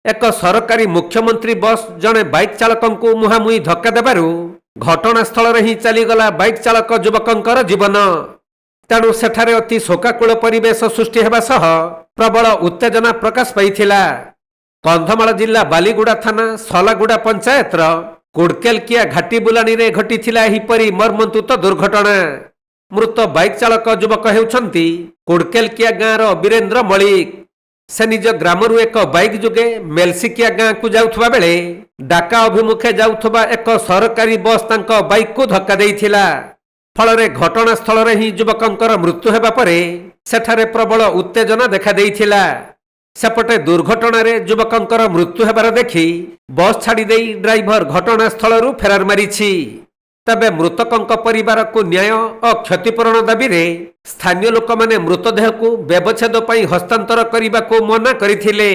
ଏକ ସରକାରୀ ମୁଖ୍ୟମନ୍ତ୍ରୀ ବସ୍ ଜଣେ ବାଇକ୍ ଚାଳକଙ୍କୁ ମୁହାଁମୁହିଁ ଧକ୍କା ଦେବାରୁ ଘଟଣାସ୍ଥଳରେ ହିଁ ଚାଲିଗଲା ବାଇକ୍ ଚାଳକ ଯୁବକଙ୍କର ଜୀବନ। ତେଣୁ ସେଠାରେ ଅତି ଶୋକାକୁଳ ପରିବେଶ ସୃଷ୍ଟି ହେବା ସହ ପ୍ରବଳ ଉତ୍ତେଜନା ପ୍ରକାଶ ପାଇଥିଲା। କନ୍ଧମାଳ ଜିଲ୍ଲା ବାଲିଗୁଡ଼ା ଥାନା ସଲାଗୁଡ଼ା ପଞ୍ଚାୟତର କୁଡ଼କେଲକିଆ ଘାଟି ବୁଲାଣୀରେ ଘଟିଥିଲା ଏହିପରି ମର୍ମନ୍ତୁଦ ଦୁର୍ଘଟଣା। ମୃତ ବାଇକ୍ ଚାଳକ ଯୁବକ ହେଉଛନ୍ତି କୁଡ଼କେଲକିଆ ଗାଁର ବୀରେନ୍ଦ୍ର ମଳିକ। ସେ ନିଜ ଗ୍ରାମରୁ ଏକ ବାଇକ୍ ଯୋଗେ ମେଲସିକିଆ ଗାଁକୁ ଯାଉଥିବା ବେଳେ ଡାକା ଅଭିମୁଖେ ଯାଉଥିବା ଏକ ସରକାରୀ ବସ୍ ତାଙ୍କ ବାଇକ୍କୁ ଧକ୍କା ଦେଇଥିଲା। ଫଳରେ ଘଟଣାସ୍ଥଳରେ ହିଁ ଯୁବକଙ୍କର ମୃତ୍ୟୁ ହେବା ପରେ ସେଠାରେ ପ୍ରବଳ ଉତ୍ତେଜନା ଦେଖାଦେଇଥିଲା। ସେପଟେ ଦୁର୍ଘଟଣାରେ ଯୁବକଙ୍କର ମୃତ୍ୟୁ ହେବାର ଦେଖି ବସ୍ ଛାଡ଼ିଦେଇ ଡ୍ରାଇଭର ଘଟଣାସ୍ଥଳରୁ ଫେରାର ମାରିଛି। ତେବେ ମୃତକଙ୍କ ପରିବାରକୁ ନ୍ୟାୟ ଓ କ୍ଷତିପୂରଣ ଦାବିରେ ସ୍ଥାନୀୟ ଲୋକମାନେ ମୃତଦେହକୁ ବ୍ୟବଚ୍ଛେଦ ପାଇଁ ହସ୍ତାନ୍ତର କରିବାକୁ ମନା କରିଥିଲେ।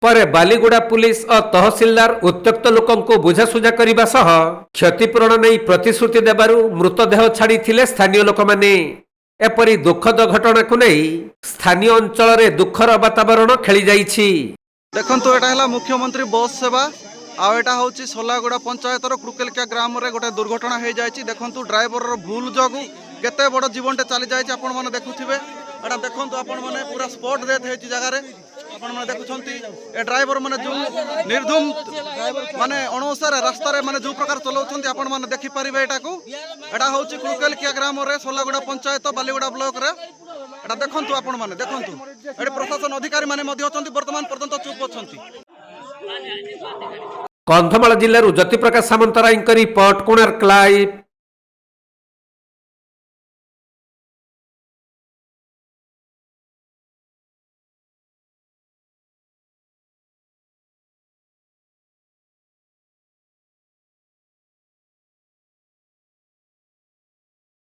ପରେ ବାଲିଗୁଡ଼ା ପୁଲିସ ଓ ତହସିଲଦାର ଉତ୍ତ୍ୟକ୍ତ ଲୋକଙ୍କୁ ବୁଝାସୁଝା କରିବା ସହ କ୍ଷତିପୂରଣ ନେଇ ପ୍ରତିଶ୍ରୁତି ଦେବାରୁ ମୃତଦେହ ଛାଡ଼ିଥିଲେ ସ୍ଥାନୀୟ ଲୋକମାନେ। ଏପରି ଦୁଃଖଦ ଘଟଣାକୁ ନେଇ ସ୍ଥାନୀୟ ଅଞ୍ଚଳରେ ଦୁଃଖର ବାତାବରଣ ଖେଳିଯାଇଛି। ଦେଖନ୍ତୁ ଏଟା ହେଲା ମୁଖ୍ୟମନ୍ତ୍ରୀ ବସ୍ ସେବା ଆଉ ଏଟା ହେଉଛି ସଲାଗୁଡ଼ା ପଞ୍ଚାୟତର କୁଡ଼କେଲକିଆ ଗ୍ରାମରେ ଗୋଟେ ଦୁର୍ଘଟଣା ହେଇଯାଇଛି। ଦେଖନ୍ତୁ ଡ୍ରାଇଭରର ଭୁଲ ଯୋଗୁଁ କେତେ ବଡ଼ ଜୀବନଟେ ଚାଲିଯାଇଛି ଆପଣମାନେ ଦେଖୁଥିବେ। ଏଟା ଦେଖନ୍ତୁ ଆପଣମାନେ ପୁରା ସ୍ପଟ୍ ଡେଥ୍ ହେଇଛି ଜାଗାରେ ଆପଣମାନେ ଦେଖୁଛନ୍ତି। ଏ ଡ୍ରାଇଭର ମାନେ ଯେଉଁ ନିର୍ଦ୍ଧୁମ ମାନେ ଅଣଓସାରେ ରାସ୍ତାରେ ମାନେ ଯେଉଁ ପ୍ରକାର ଚଲାଉଛନ୍ତି ଆପଣମାନେ ଦେଖିପାରିବେ। ଏଟା ହେଉଛି କୁଡ଼କେଲକିଆ ଗ୍ରାମରେ ସଲାଗୁଡ଼ା ପଞ୍ଚାୟତ ବାଲିଗୁଡ଼ା ବ୍ଲକରେ। ଏଟା ଦେଖନ୍ତୁ ଆପଣମାନେ ଦେଖନ୍ତୁ ଏଠି ପ୍ରଶାସନ ଅଧିକାରୀ ମାନେ ମଧ୍ୟ ଅଛନ୍ତି, ବର୍ତ୍ତମାନ ପର୍ଯ୍ୟନ୍ତ ଚୁପ୍ ଅଛନ୍ତି। କନ୍ଧମାଳ ଜିଲ୍ଲାରୁ ଜ୍ୟୋତିପ୍ରକାଶ ସାମନ୍ତରାୟଙ୍କ ରିପୋର୍ଟ, କୋଣାର୍କ ଲାଇଭ୍।